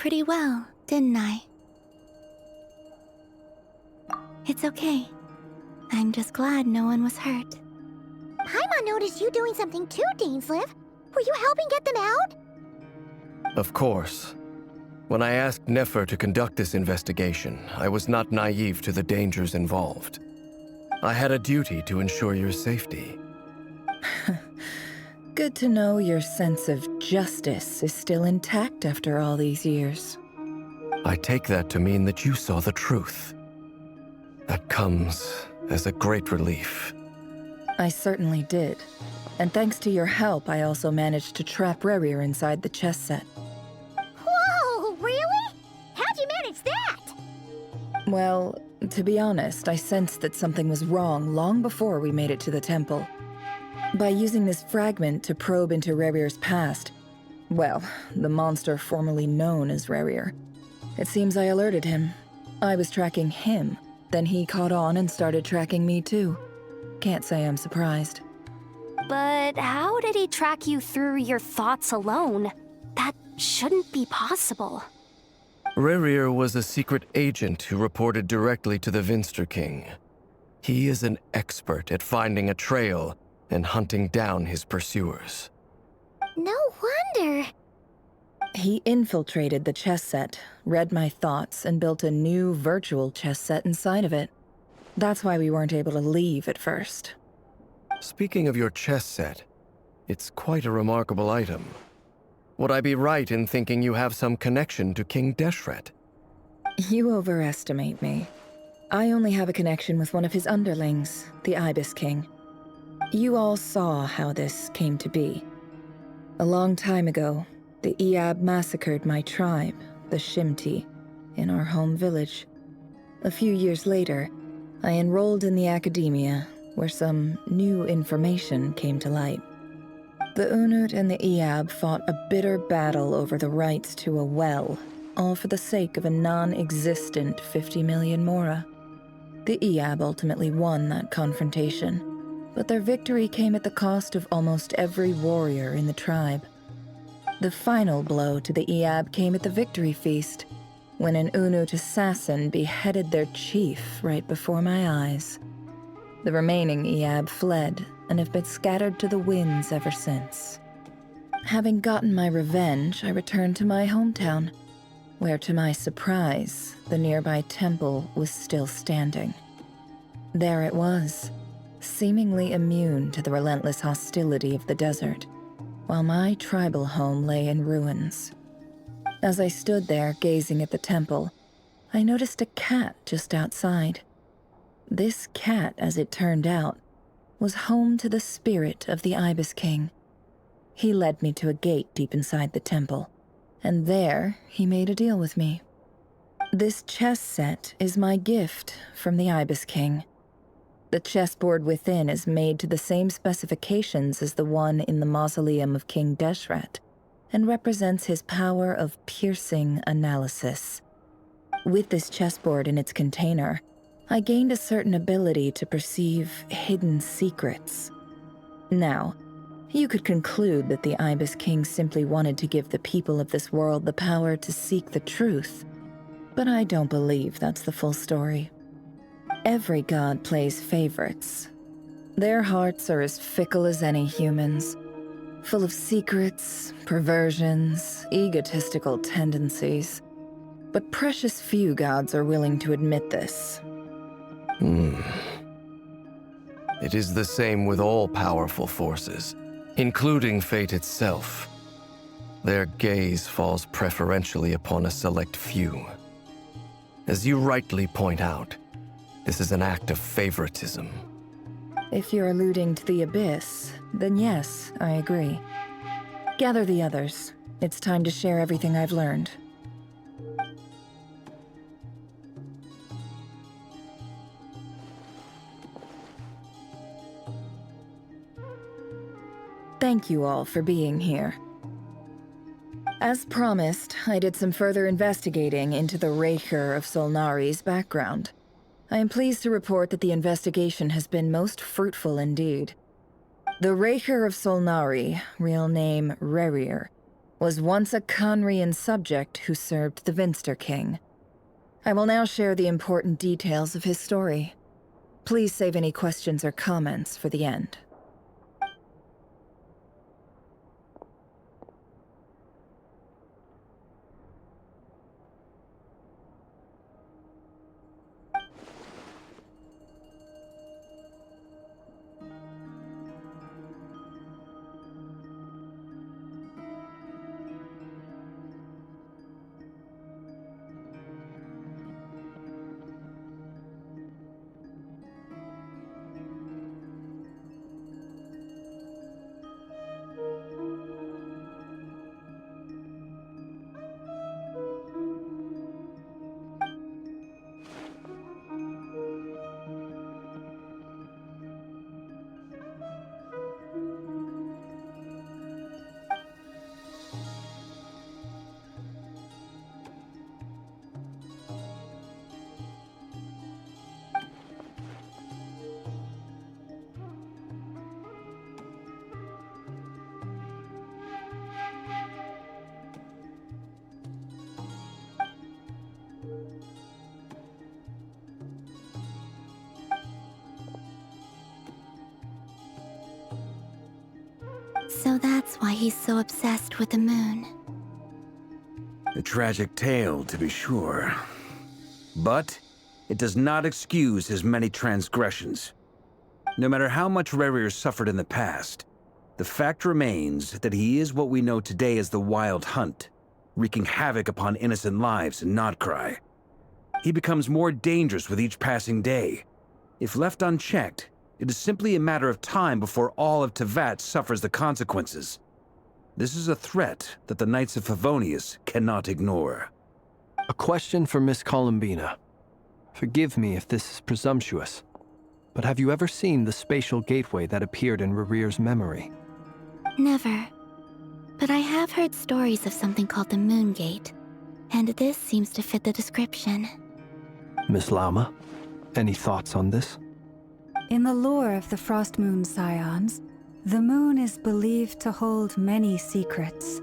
pretty well, didn't I? It's okay. I'm just glad no one was hurt. Paimon noticed you doing something too, Dainsleif. Were you helping get them out? Of course. When I asked Nefer to conduct this investigation, I was not naive to the dangers involved. I had a duty to ensure your safety. Good to know your sense of justice is still intact after all these years. I take that to mean that you saw the truth. That comes as a great relief. I certainly did. And thanks to your help, I also managed to trap Rerir inside the chess set. Whoa, really? How'd you manage that? Well, to be honest, I sensed that something was wrong long before we made it to the temple. By using this fragment to probe into Rerir's past, well, the monster formerly known as Rerir, it seems I alerted him. I was tracking him, then he caught on and started tracking me too. Can't say I'm surprised. But how did he track you through your thoughts alone? That shouldn't be possible. Rerir was a secret agent who reported directly to the Vinster King. He is an expert at finding a trail and hunting down his pursuers. No wonder. He infiltrated the chess set, read my thoughts, and built a new virtual chess set inside of it. That's why we weren't able to leave at first. Speaking of your chess set, it's quite a remarkable item. Would I be right in thinking you have some connection to King Deshret? You overestimate me. I only have a connection with one of his underlings, the Ibis King. You all saw how this came to be. A long time ago, the Iab massacred my tribe, the Shimti, in our home village. A few years later, I enrolled in the academia, where some new information came to light. The Unut and the Iab fought a bitter battle over the rights to a well, all for the sake of a non-existent 50 million mora. The Iab ultimately won that confrontation, but their victory came at the cost of almost every warrior in the tribe. The final blow to the Iab came at the victory feast, when an Unut assassin beheaded their chief right before my eyes. The remaining Iab fled and have been scattered to the winds ever since. Having gotten my revenge, I returned to my hometown, where to my surprise, the nearby temple was still standing. There it was, seemingly immune to the relentless hostility of the desert, while my tribal home lay in ruins. As I stood there gazing at the temple, I noticed a cat just outside. This cat, as it turned out, was home to the spirit of the Ibis King. He led me to a gate deep inside the temple, and there he made a deal with me. This chess set is my gift from the Ibis King. The chessboard within is made to the same specifications as the one in the mausoleum of King Deshret, and represents his power of piercing analysis. With this chessboard in its container, I gained a certain ability to perceive hidden secrets. Now, you could conclude that the Ibis King simply wanted to give the people of this world the power to seek the truth, but I don't believe that's the full story. Every god plays favorites. Their hearts are as fickle as any humans, full of secrets, perversions, egotistical tendencies. But precious few gods are willing to admit this. It is the same with all powerful forces, including fate itself. Their gaze falls preferentially upon a select few. As you rightly point out, this is an act of favoritism. If you're alluding to the Abyss, then yes, I agree. Gather the others. It's time to share everything I've learned. Thank you all for being here. As promised, I did some further investigating into the Raker of Solnari's background. I am pleased to report that the investigation has been most fruitful indeed. The Raker of Solnari, real name Rerir, was once a Conrian subject who served the Vinster King. I will now share the important details of his story. Please save any questions or comments for the end. So that's why he's so obsessed with the moon. A tragic tale, to be sure. But it does not excuse his many transgressions. No matter how much Rerir suffered in the past, the fact remains that he is what we know today as the Wild Hunt, wreaking havoc upon innocent lives in Notcry. He becomes more dangerous with each passing day. If left unchecked, it is simply a matter of time before all of Teyvat suffers the consequences. This is a threat that the Knights of Favonius cannot ignore. A question for Miss Columbina. Forgive me if this is presumptuous, but have you ever seen the spatial gateway that appeared in Rerir's memory? Never. But I have heard stories of something called the Moon Gate, and this seems to fit the description. Miss Lauma, any thoughts on this? In the lore of the Frost Moon Scions, the moon is believed to hold many secrets.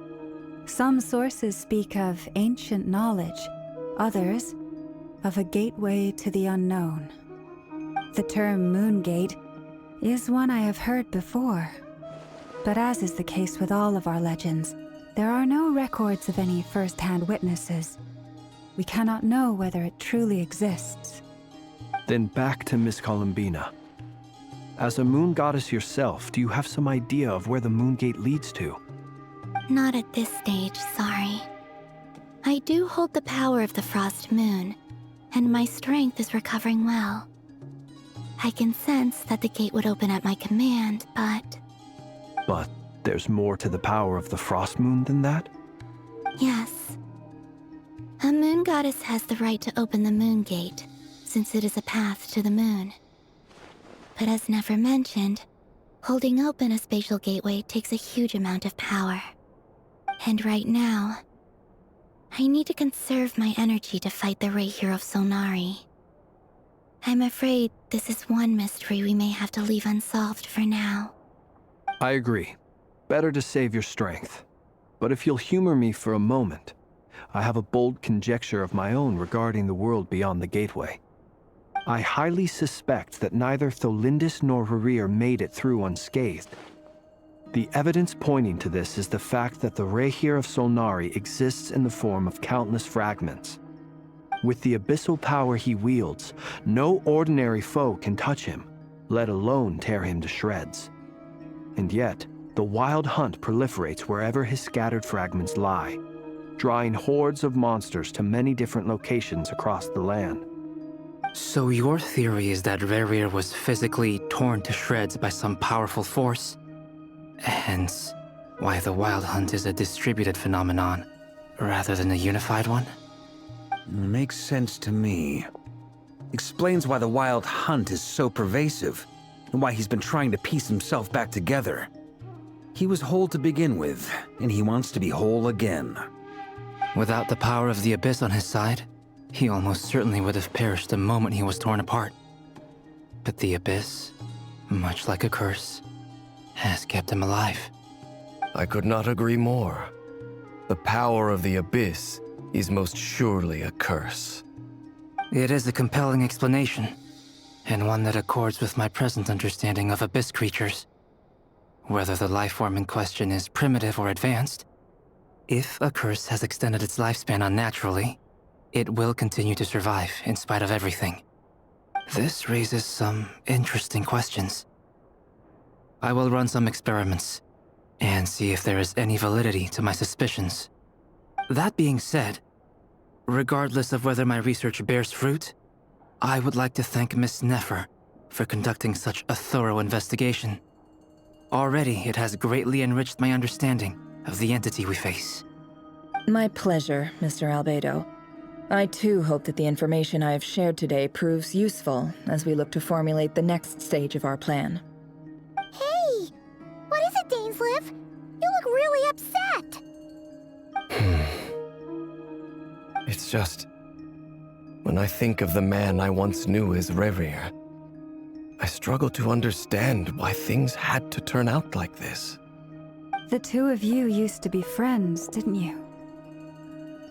Some sources speak of ancient knowledge, others of a gateway to the unknown. The term Moon Gate is one I have heard before, but as is the case with all of our legends, there are no records of any first-hand witnesses. We cannot know whether it truly exists. Then back to Miss Columbina. As a moon goddess yourself, do you have some idea of where the Moon Gate leads to? Not at this stage, sorry. I do hold the power of the Frost Moon, and my strength is recovering well. I can sense that the gate would open at my command, but... But there's more to the power of the Frost Moon than that? Yes. A moon goddess has the right to open the Moon Gate, since it is a path to the moon. But as never mentioned, holding open a spatial gateway takes a huge amount of power. And right now, I need to conserve my energy to fight the Rahier of Solnari. I'm afraid this is one mystery we may have to leave unsolved for now. I agree. Better to save your strength. But if you'll humor me for a moment, I have a bold conjecture of my own regarding the world beyond the gateway. I highly suspect that neither Tholindis nor Rerir made it through unscathed. The evidence pointing to this is the fact that the Rahier of Solnari exists in the form of countless fragments. With the abyssal power he wields, no ordinary foe can touch him, let alone tear him to shreds. And yet, the Wild Hunt proliferates wherever his scattered fragments lie, drawing hordes of monsters to many different locations across the land. So your theory is that Rerir was physically torn to shreds by some powerful force? Hence, why the Wild Hunt is a distributed phenomenon, rather than a unified one? Makes sense to me. Explains why the Wild Hunt is so pervasive, and why he's been trying to piece himself back together. He was whole to begin with, and he wants to be whole again. Without the power of the Abyss on his side, he almost certainly would have perished the moment he was torn apart. But the Abyss, much like a curse, has kept him alive. I could not agree more. The power of the Abyss is most surely a curse. It is a compelling explanation, and one that accords with my present understanding of Abyss creatures. Whether the life form in question is primitive or advanced, if a curse has extended its lifespan unnaturally, it will continue to survive in spite of everything. This raises some interesting questions. I will run some experiments and see if there is any validity to my suspicions. That being said, regardless of whether my research bears fruit, I would like to thank Miss Nefer for conducting such a thorough investigation. Already, it has greatly enriched my understanding of the entity we face. My pleasure, Mr. Albedo. I too hope that the information I have shared today proves useful as we look to formulate the next stage of our plan. Hey! What is it, Dainsleif? You look really upset! It's just... when I think of the man I once knew as Rerir, I struggle to understand why things had to turn out like this. The two of you used to be friends, didn't you?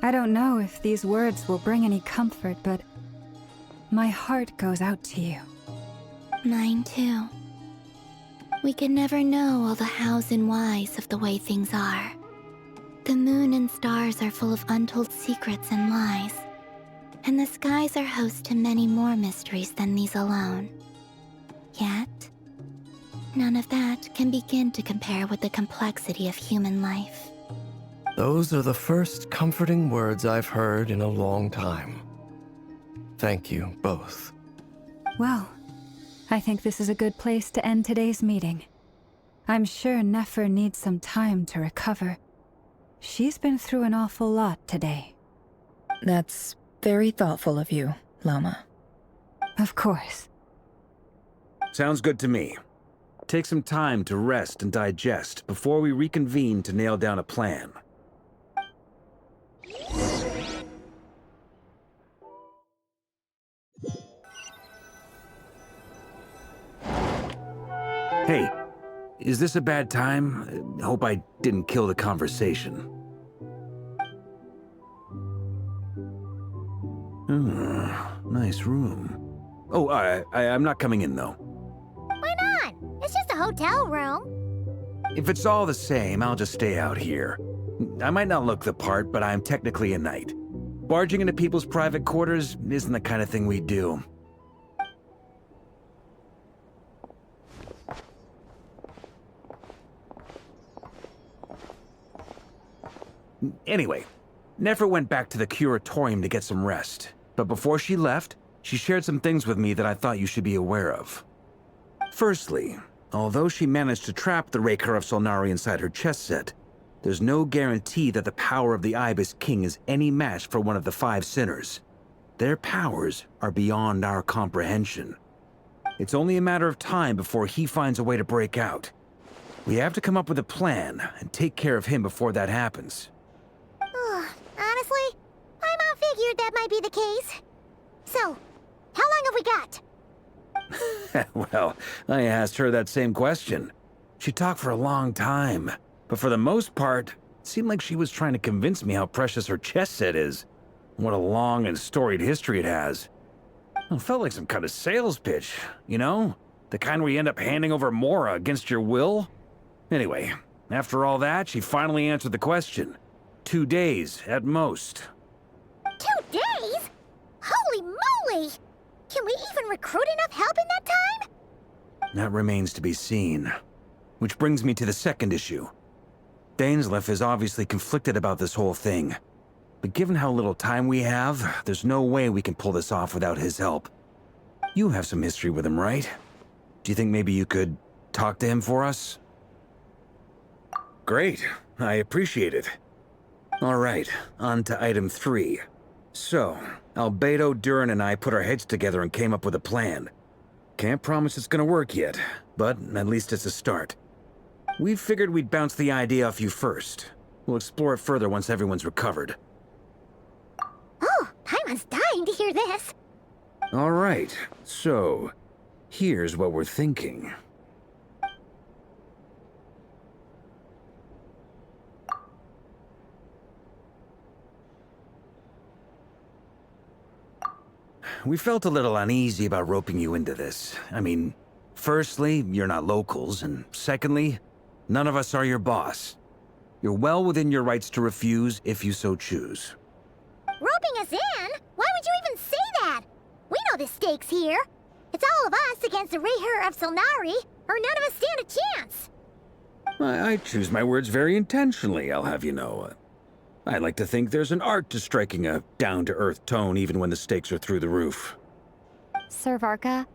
I don't know if these words will bring any comfort, but my heart goes out to you. Mine too. We can never know all the hows and whys of the way things are. The moon and stars are full of untold secrets and lies, and the skies are host to many more mysteries than these alone. Yet, none of that can begin to compare with the complexity of human life. Those are the first comforting words I've heard in a long time. Thank you, both. Well, I think this is a good place to end today's meeting. I'm sure Nefer needs some time to recover. She's been through an awful lot today. That's very thoughtful of you, Lama. Of course. Sounds good to me. Take some time to rest and digest before we reconvene to nail down a plan. Hey, is this a bad time? Hope I didn't kill the conversation. Nice room. Oh, I'm not coming in, though. Why not? It's just a hotel room. If it's all the same, I'll just stay out here. I might not look the part, but I'm technically a knight. Barging into people's private quarters isn't the kind of thing we do. Anyway, Nefer went back to the curatorium to get some rest. But before she left, she shared some things with me that I thought you should be aware of. Firstly, although she managed to trap the Raker of Solnari inside her chest set, there's no guarantee that the power of the Ibis King is any match for one of the 5 sinners. Their powers are beyond our comprehension. It's only a matter of time before he finds a way to break out. We have to come up with a plan and take care of him before that happens. Honestly, my mom figured that might be the case. So, how long have we got? Well, I asked her that same question. She talked for a long time, but for the most part, it seemed like she was trying to convince me how precious her chess set is. What a long and storied history it has. It felt like some kind of sales pitch, you know? The kind where you end up handing over Mora against your will? Anyway, after all that, she finally answered the question. 2 days, at most. 2 days? Holy moly! Can we even recruit enough help in that time? That remains to be seen. Which brings me to the second issue. Dainsleif is obviously conflicted about this whole thing. But given how little time we have, there's no way we can pull this off without his help. You have some history with him, right? Do you think maybe you could talk to him for us? Great. I appreciate it. All right, on to item 3. So, Albedo, Durin, and I put our heads together and came up with a plan. Can't promise it's gonna work yet, but at least it's a start. We figured we'd bounce the idea off you first. We'll explore it further once everyone's recovered. Oh, Paimon's dying to hear this. All right, so here's what we're thinking. we felt a little uneasy about roping you into this. I mean, firstly, you're not locals, and secondly, none of us are your boss. You're well within your rights to refuse if you so choose. Roping us in? Why would you even say that? We know the stakes here. It's all of us against the Rayher of Solnari, or none of us stand a chance. I choose my words very intentionally, I'll have you know. I like to think there's an art to striking a down-to-earth tone even when the stakes are through the roof. Sir Varka,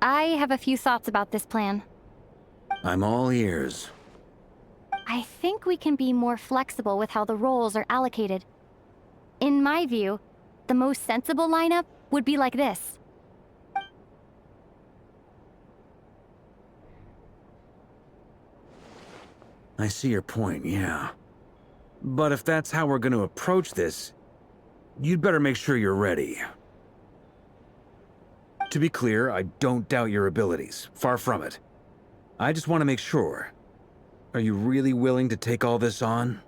I have a few thoughts about this plan. I'm all ears. I think we can be more flexible with how the roles are allocated. In my view, the most sensible lineup would be like this. I see your point, yeah. But if that's how we're going to approach this, you'd better make sure you're ready. To be clear, I don't doubt your abilities. Far from it. I just want to make sure. Are you really willing to take all this on?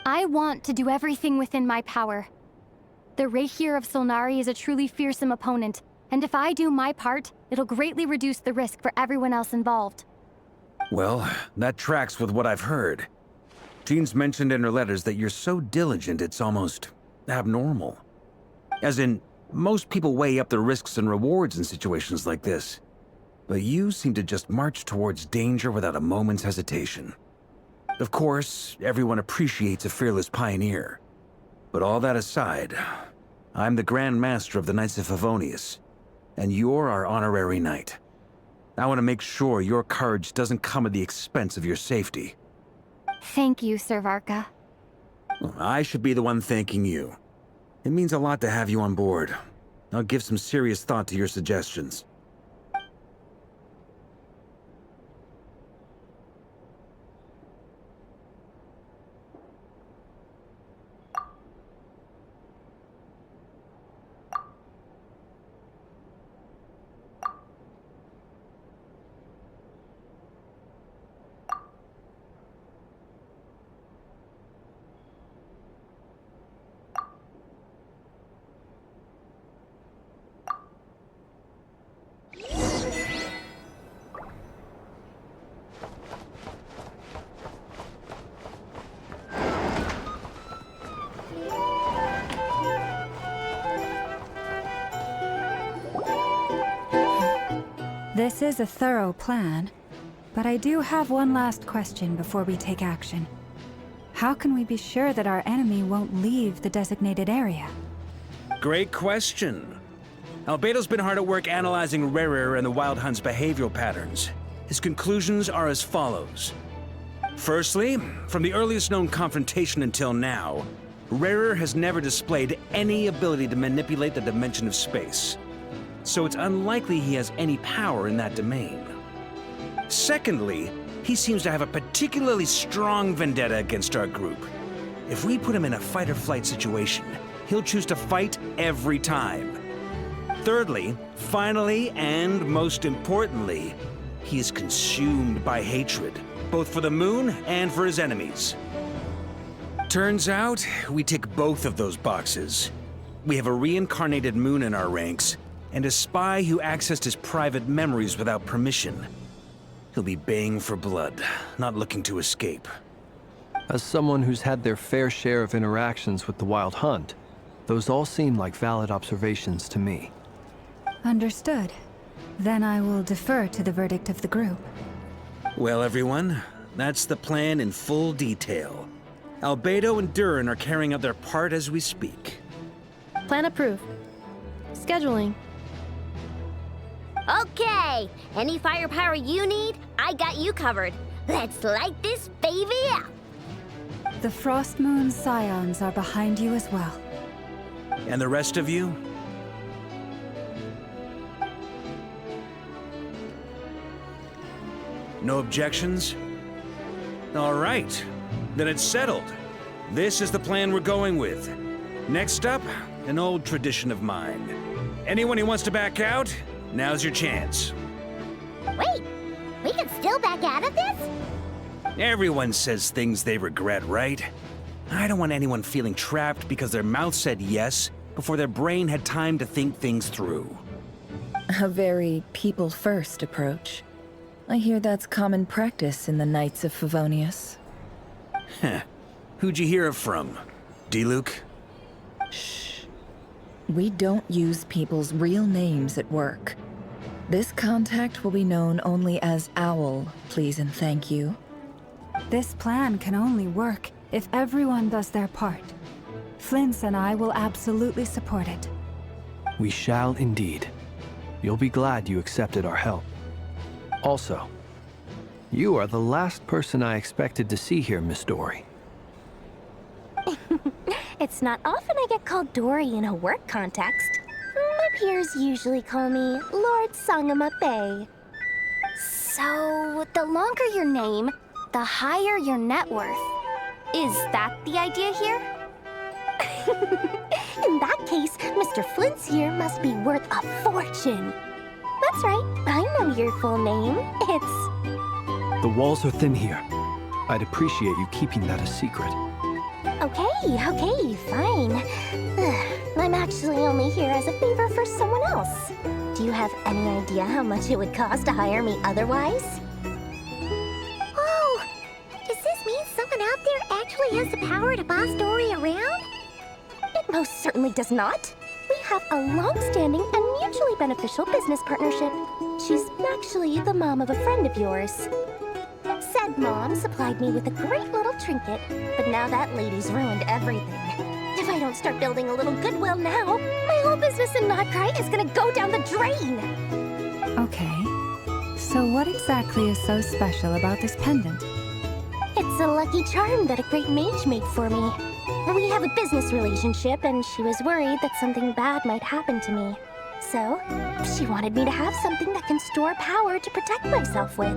I want to do everything within my power. The Rayher of Solnari is a truly fearsome opponent, and if I do my part, it'll greatly reduce the risk for everyone else involved. Well, that tracks with what I've heard. Jean's mentioned in her letters that you're so diligent it's almost abnormal. As in, most people weigh up the risks and rewards in situations like this. But you seem to just march towards danger without a moment's hesitation. Of course, everyone appreciates a fearless pioneer. But all that aside, I'm the Grand Master of the Knights of Favonius, and you're our honorary knight. I want to make sure your courage doesn't come at the expense of your safety. Thank you, Sir Varka. Well, I should be the one thanking you. It means a lot to have you on board. I'll give some serious thought to your suggestions. This is a thorough plan, but I do have one last question before we take action. How can we be sure that our enemy won't leave the designated area? Great question. Albedo's been hard at work analyzing Rayher and the Wild Hunt's behavioral patterns. His conclusions are as follows. Firstly, from the earliest known confrontation until now, Rayher has never displayed any ability to manipulate the dimension of space. So it's unlikely he has any power in that domain. Secondly, he seems to have a particularly strong vendetta against our group. If we put him in a fight-or-flight situation, he'll choose to fight every time. Thirdly, finally, and most importantly, he is consumed by hatred, both for the moon and for his enemies. Turns out, we tick both of those boxes. We have a reincarnated moon in our ranks, and a spy who accessed his private memories without permission. He'll be baying for blood, not looking to escape. As someone who's had their fair share of interactions with the Wild Hunt, those all seem like valid observations to me. Understood. Then I will defer to the verdict of the group. Well, everyone, that's the plan in full detail. Albedo and Durin are carrying out their part as we speak. Plan approved. Scheduling. Okay, any firepower you need, I got you covered. Let's light this baby up. The Frost Moon Scions are behind you as well. And the rest of you? No objections? All right, then it's settled. This is the plan we're going with. Next up, an old tradition of mine. Anyone who wants to back out, now's your chance. Wait, we can still back out of this? Everyone says things they regret, right? I don't want anyone feeling trapped because their mouth said yes before their brain had time to think things through. A very people-first approach. I hear that's common practice in the Knights of Favonius. Heh. Who'd you hear it from? D-Luke? Shh. We don't use people's real names at work. This contact will be known only as Owl, please and thank you. This plan can only work if everyone does their part. Flint's and I will absolutely support it. We shall indeed. You'll be glad you accepted our help. Also, you are the last person I expected to see here, Miss Dory. It's not often I get called Dory in a work context. My peers usually call me Lord Sangama Bay. So, the longer your name, the higher your net worth. Is that the idea here? In that case, Mr. Flint's here must be worth a fortune. That's right, I know your full name. It's... The walls are thin here. I'd appreciate you keeping that a secret. Okay, fine. I'm actually only here as a favor for someone else. Do you have any idea how much it would cost to hire me otherwise? Oh, does this mean someone out there actually has the power to boss Dory around? It most certainly does not. We have a long-standing and mutually beneficial business partnership. She's actually the mom of a friend of yours. Said mom supplied me with a great little trinket, but now that lady's ruined everything. If I don't start building a little goodwill now, my whole business in Notcry is gonna go down the drain! Okay. So what exactly is so special about this pendant? It's a lucky charm that a great mage made for me. We have a business relationship, and she was worried that something bad might happen to me. So, she wanted me to have something that can store power to protect myself with.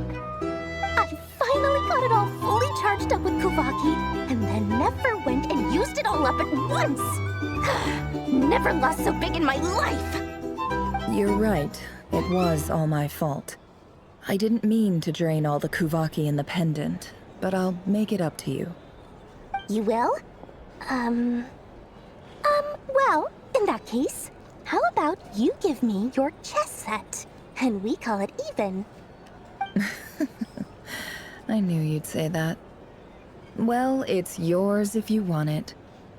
I finally got it all fully charged up with Kuvaki, and then never went and used it all up at once! Never lost so big in my life! You're right. It was all my fault. I didn't mean to drain all the Kuvaki in the pendant, but I'll make it up to you. You will? Well, in that case, how about you give me your chess set, and we call it even? I knew you'd say that. Well, it's yours if you want it.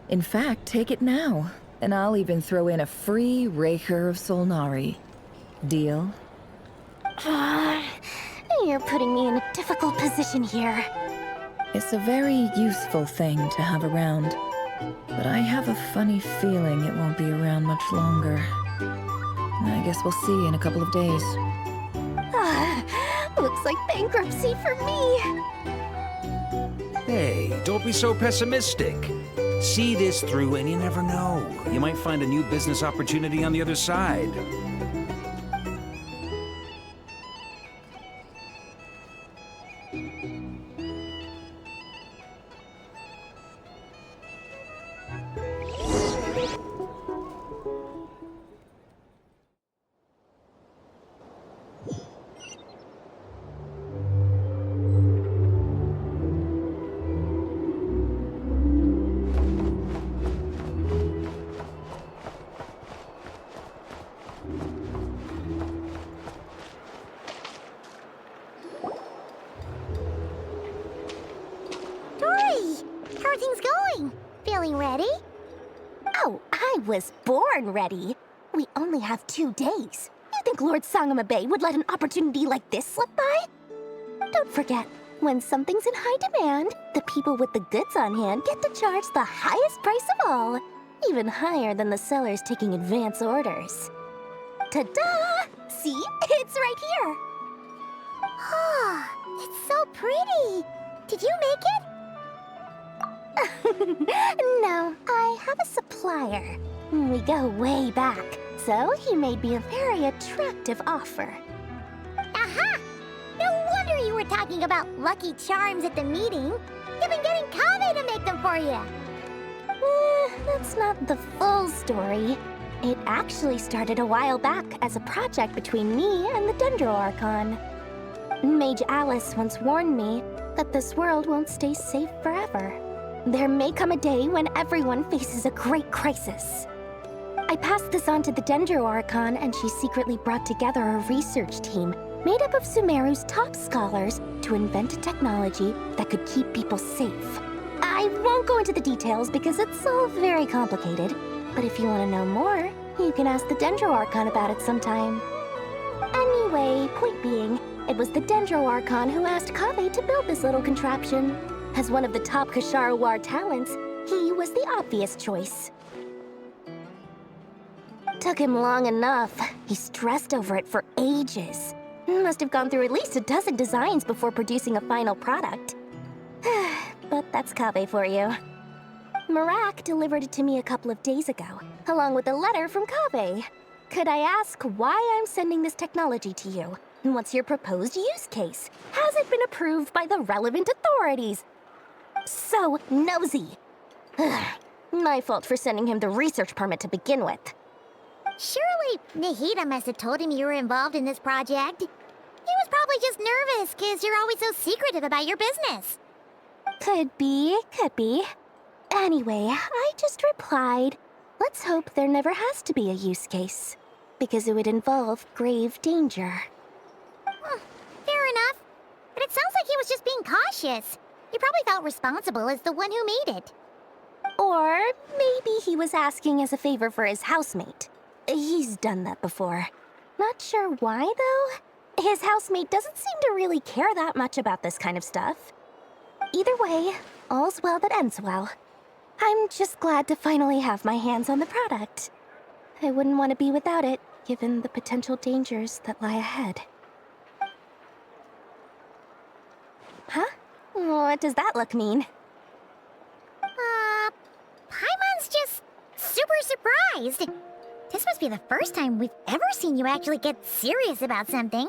In fact, take it now, and I'll even throw in a free Raker of Solnari. Deal? You're putting me in a difficult position here. It's a very useful thing to have around, but I have a funny feeling it won't be around much longer. I guess we'll see in a couple of days. Looks like bankruptcy for me. Hey, don't be so pessimistic. See this through and you never know. You might find a new business opportunity on the other side. How are things going? Feeling ready? Oh, I was born ready. We only have 2 days. You think Lord Sangama Bay would let an opportunity like this slip by? Don't forget, when something's in high demand, the people with the goods on hand get to charge the highest price of all, even higher than the sellers taking advance orders. Ta-da! See? It's right here! Ah, it's so pretty! Did you make it? No, I have a supplier. We go way back, so he made me a very attractive offer. Aha! No wonder you were talking about lucky charms at the meeting. You've been getting Kave to make them for you. That's not the full story. It actually started a while back as a project between me and the Dendro Archon. Mage Alice once warned me that this world won't stay safe forever. There may come a day when everyone faces a great crisis. I passed this on to the Dendro Archon, and she secretly brought together a research team made up of Sumeru's top scholars to invent a technology that could keep people safe. I won't go into the details because it's all very complicated, but if you want to know more, you can ask the Dendro Archon about it sometime. Anyway, point being, it was the Dendro Archon who asked Kaveh to build this little contraption. As one of the top Kasharu War talents, he was the obvious choice. Took him long enough. He stressed over it for ages. Must have gone through at least a dozen designs before producing a final product. But that's Kaveh for you. Marak delivered it to me a couple of days ago, along with a letter from Kaveh. Could I ask why I'm sending this technology to you? And what's your proposed use case? Has it been approved by the relevant authorities? So nosy. My fault for sending him the research permit to begin with. Surely Nahida must have told him you were involved in this project. He was probably just nervous because you're always so secretive about your business. Could be. Anyway, I just replied, let's hope there never has to be a use case, because it would involve grave danger. Fair enough. But it sounds like he was just being cautious. He probably felt responsible as the one who made it. Or maybe he was asking as a favor for his housemate. He's done that before. Not sure why, though. His housemate doesn't seem to really care that much about this kind of stuff. Either way, all's well that ends well. I'm just glad to finally have my hands on the product. I wouldn't want to be without it, given the potential dangers that lie ahead. Huh? What does that look mean? Paimon's just super surprised. This must be the first time we've ever seen you actually get serious about something.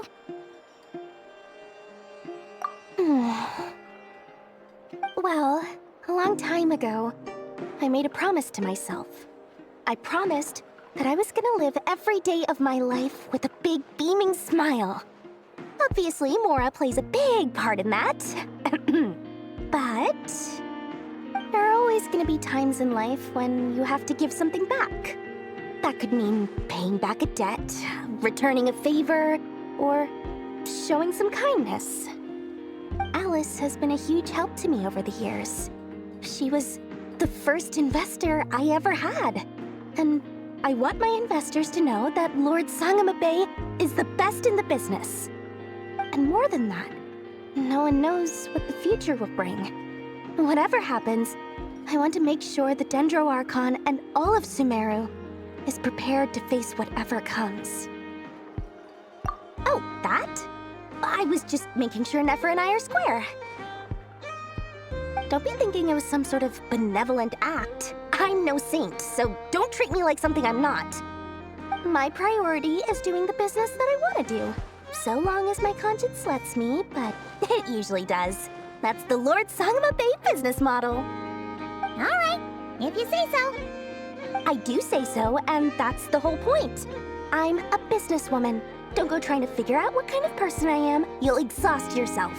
Well, a long time ago, I made a promise to myself. I promised that I was gonna live every day of my life with a big beaming smile. Obviously, Mora plays a big part in that. But there are always gonna be times in life when you have to give something back. That could mean paying back a debt, returning a favor, or showing some kindness. Alice has been a huge help to me over the years. She was the first investor I ever had. And I want my investors to know that Lord Sangamabe is the best in the business. And more than that, no one knows what the future will bring. Whatever happens, I want to make sure the Dendro Archon and all of Sumeru is prepared to face whatever comes. Oh, that? I was just making sure Nefer and I are square. Don't be thinking it was some sort of benevolent act. I'm no saint, so don't treat me like something I'm not. My priority is doing the business that I want to do, so long as my conscience lets me, but it usually does. That's the Lord Sangamabe business model. All right, if you say so. I do say so, and that's the whole point. I'm a businesswoman. Don't go trying to figure out what kind of person I am. You'll exhaust yourself.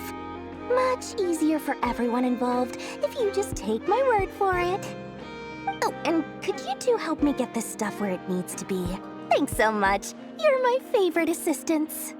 Much easier for everyone involved if you just take my word for it. Oh, and could you two help me get this stuff where it needs to be? Thanks so much. You're my favorite assistants.